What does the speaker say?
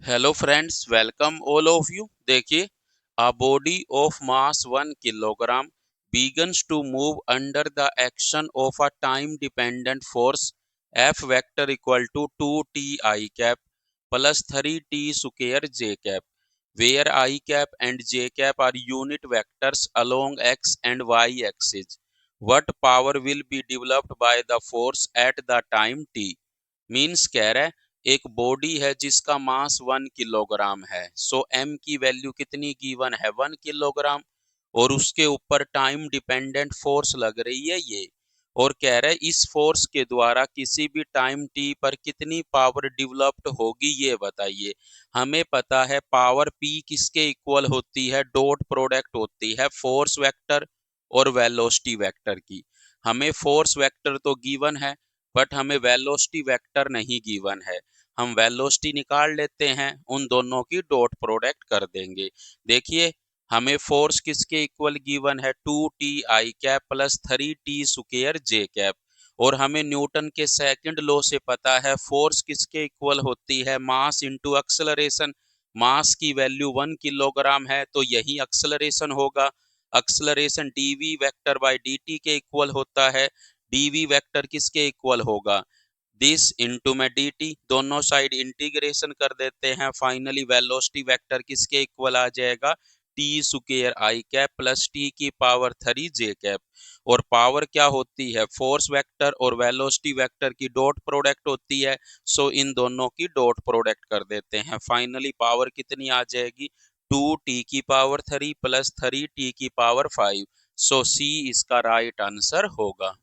Hello friends, welcome all of you. देखिए, a body of mass 1 kilogram begins to move under the action of a time dependent force F vector equal to 2t I cap plus 3t square j cap, where I cap and j cap are unit vectors along x and y axis. What power will be developed by the force at the time t? Means कह रहा है एक body है जिसका मास 1 kilogram है। सो M की value कितनी given है? 1 किलोग्राम। और उसके ऊपर टाइम डिपेंडेंट फोर्स लग रही है ये। और कह रहा है इस फोर्स के द्वारा किसी भी टाइम टी पर कितनी पावर डेवलप्ड होगी ये बताइए। हमें पता है पावर पी किसके इक्वल होती है? डॉट प्रोडक्ट होती है फोर्स वेक्टर और वेलोसिटी वेक्टर की। हमें फोर्स वेक्टर तो गिवन है, बट हमें वेलोसिटी वेक्टर नहीं गिवन है। हम वेलोसिटी निकाल लेते हैं, उन दोनों की डॉट प्रोडक्ट कर देंगे। देखिए, हमें फोर्स किसके इक्वल गिवन है? 2t I cap plus 3t square J cap. और हमें न्यूटन के सेकंड लॉ से पता है फोर्स किसके इक्वल होती है? Mass into acceleration. मास की वैल्यू 1 किलोग्राम है तो यही एक्सलरेशन होगा। Acceleration dv vector by dt के इक्वल होता है। dv वेक्टर किसके इक्वल होगा? दिस इंटू में dt, दोनों साइड इंटीग्रेशन कर देते हैं। फाइनली वेलोसिटी वेक्टर किसके इक्वल आ जाएगा? टी स्क्वायर आई कैप प्लस टी की पावर 3 जे कैप। और पावर क्या होती है? फोर्स वेक्टर और वेलोसिटी वेक्टर की डॉट प्रोडक्ट होती है। सो इन दोनों की डॉट प्रोडक्ट कर देते हैं। फाइनली पावर कितनी आ जाएगी? 2t की पावर 3 प्लस 3t की पावर 5। सो सी इसका राइट आंसर होगा।